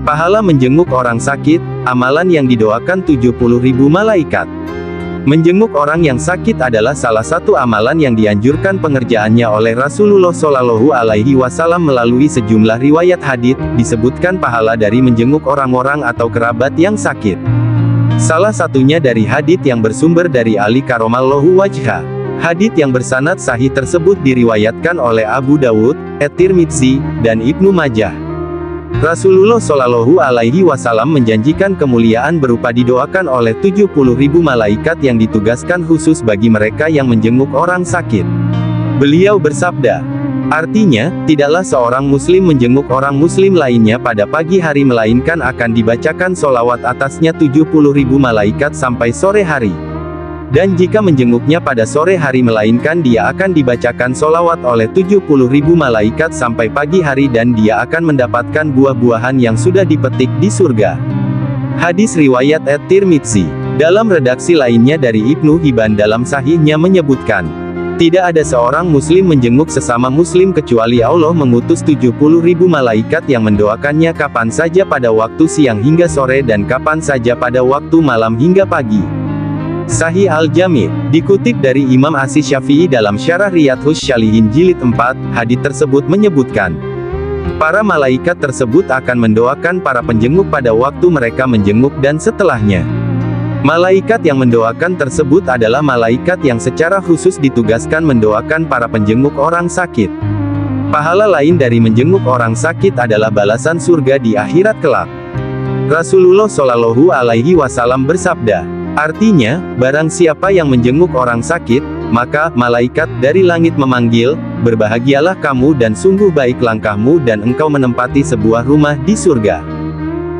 Pahala menjenguk orang sakit, amalan yang didoakan 70.000 malaikat. Menjenguk orang yang sakit adalah salah satu amalan yang dianjurkan pengerjaannya oleh Rasulullah Shallallahu Alaihi Wasallam melalui sejumlah riwayat hadits, disebutkan pahala dari menjenguk orang-orang atau kerabat yang sakit. Salah satunya dari hadits yang bersumber dari Ali Karomallahu Wajhah. Hadits yang bersanad sahih tersebut diriwayatkan oleh Abu Dawud, At-Tirmidzi, dan Ibnu Majah. Rasulullah Shallallahu Alaihi Wasallam menjanjikan kemuliaan berupa didoakan oleh 70.000 malaikat yang ditugaskan khusus bagi mereka yang menjenguk orang sakit. Beliau bersabda, artinya, tidaklah seorang muslim menjenguk orang muslim lainnya pada pagi hari melainkan akan dibacakan sholawat atasnya 70.000 malaikat sampai sore hari. Dan jika menjenguknya pada sore hari melainkan dia akan dibacakan sholawat oleh 70.000 malaikat sampai pagi hari dan dia akan mendapatkan buah-buahan yang sudah dipetik di surga. Hadis riwayat At-Tirmidzi. Dalam redaksi lainnya dari Ibnu Hibban dalam sahihnya menyebutkan, tidak ada seorang muslim menjenguk sesama muslim kecuali Allah mengutus 70.000 malaikat yang mendoakannya kapan saja pada waktu siang hingga sore dan kapan saja pada waktu malam hingga pagi. Sahih Al-Jami', dikutip dari Imam Asy-Syafi'i dalam Syarah Riyadhus Shalihin Jilid 4, hadits tersebut menyebutkan, para malaikat tersebut akan mendoakan para penjenguk pada waktu mereka menjenguk dan setelahnya. Malaikat yang mendoakan tersebut adalah malaikat yang secara khusus ditugaskan mendoakan para penjenguk orang sakit. Pahala lain dari menjenguk orang sakit adalah balasan surga di akhirat kelak. Rasulullah Shallallahu Alaihi Wasallam bersabda, artinya, barang siapa yang menjenguk orang sakit, maka malaikat dari langit memanggil, berbahagialah kamu dan sungguh baik langkahmu dan engkau menempati sebuah rumah di surga.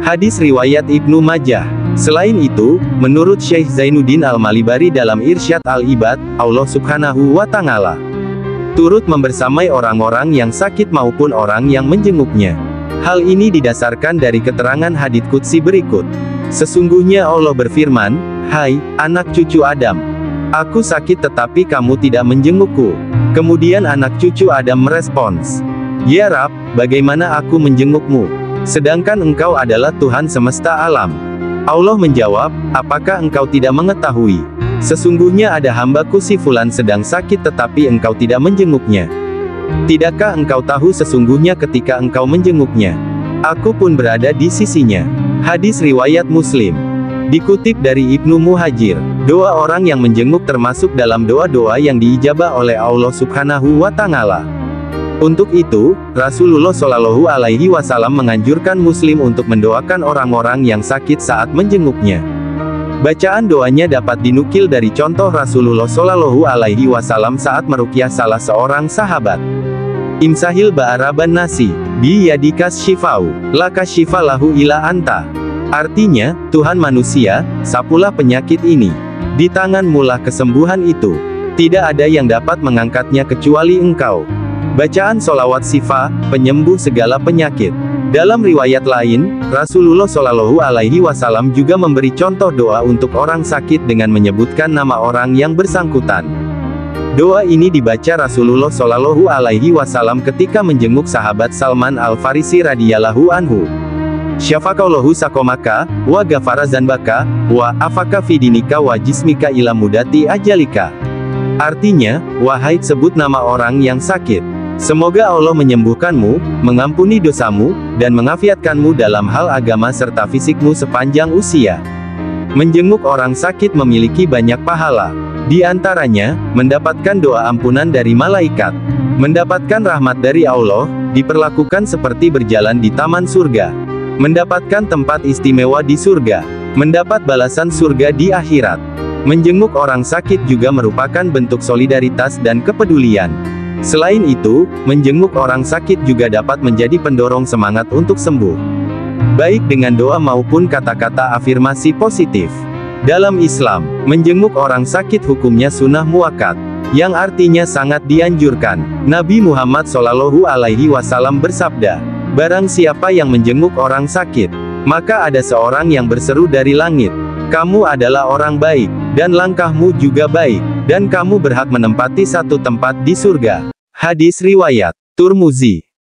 Hadis riwayat Ibnu Majah. Selain itu, menurut Syekh Zainuddin Al-Malibari dalam Irsyad Al-Ibad, Allah Subhanahu wa Ta'ala turut membersamai orang-orang yang sakit maupun orang yang menjenguknya. Hal ini didasarkan dari keterangan hadits qudsi berikut. Sesungguhnya Allah berfirman, hai, anak cucu Adam, aku sakit tetapi kamu tidak menjengukku. Kemudian anak cucu Adam merespons, ya Rab, bagaimana aku menjengukmu? Sedangkan engkau adalah Tuhan semesta alam. Allah menjawab, apakah engkau tidak mengetahui? Sesungguhnya ada hambaku si Fulan sedang sakit tetapi engkau tidak menjenguknya. Tidakkah engkau tahu sesungguhnya ketika engkau menjenguknya, aku pun berada di sisinya. Hadis riwayat Muslim. Dikutip dari Ibnu Muhajir, doa orang yang menjenguk termasuk dalam doa-doa yang diijabah oleh Allah Subhanahu wa Ta'ala. Untuk itu, Rasulullah Shallallahu Alaihi Wasallam menganjurkan muslim untuk mendoakan orang-orang yang sakit saat menjenguknya. Bacaan doanya dapat dinukil dari contoh Rasulullah Shallallahu Alaihi Wasallam saat meruqyah salah seorang sahabat. Imsahil ba'araban nasi, bi yadikas syifau, laka syifalahu ila anta. Artinya, Tuhan manusia, sapulah penyakit ini. Di tanganmulah kesembuhan itu. Tidak ada yang dapat mengangkatnya kecuali engkau. Bacaan solawat syifa, penyembuh segala penyakit. Dalam riwayat lain, Rasulullah Shallallahu Alaihi Wasallam juga memberi contoh doa untuk orang sakit dengan menyebutkan nama orang yang bersangkutan. Doa ini dibaca Rasulullah Shallallahu Alaihi Wasallam ketika menjenguk sahabat Salman Al-Farisi radhiyallahu anhu. Syafakallahu sakomaka, wa ghafara zanbaka, wa afaka fidinika wa jismika ila mudati ajalika. Artinya, wahai sebut nama orang yang sakit. Semoga Allah menyembuhkanmu, mengampuni dosamu, dan mengafiatkanmu dalam hal agama serta fisikmu sepanjang usia. Menjenguk orang sakit memiliki banyak pahala. Di antaranya, mendapatkan doa ampunan dari malaikat, mendapatkan rahmat dari Allah, diperlakukan seperti berjalan di taman surga, mendapatkan tempat istimewa di surga, mendapat balasan surga di akhirat. Menjenguk orang sakit juga merupakan bentuk solidaritas dan kepedulian. Selain itu, menjenguk orang sakit juga dapat menjadi pendorong semangat untuk sembuh, baik dengan doa maupun kata-kata afirmasi positif. Dalam Islam, menjenguk orang sakit hukumnya sunnah muakkad, yang artinya sangat dianjurkan. Nabi Muhammad Shallallahu Alaihi Wasallam bersabda, barang siapa yang menjenguk orang sakit, maka ada seorang yang berseru dari langit, kamu adalah orang baik, dan langkahmu juga baik, dan kamu berhak menempati satu tempat di surga. Hadis riwayat Tirmidzi.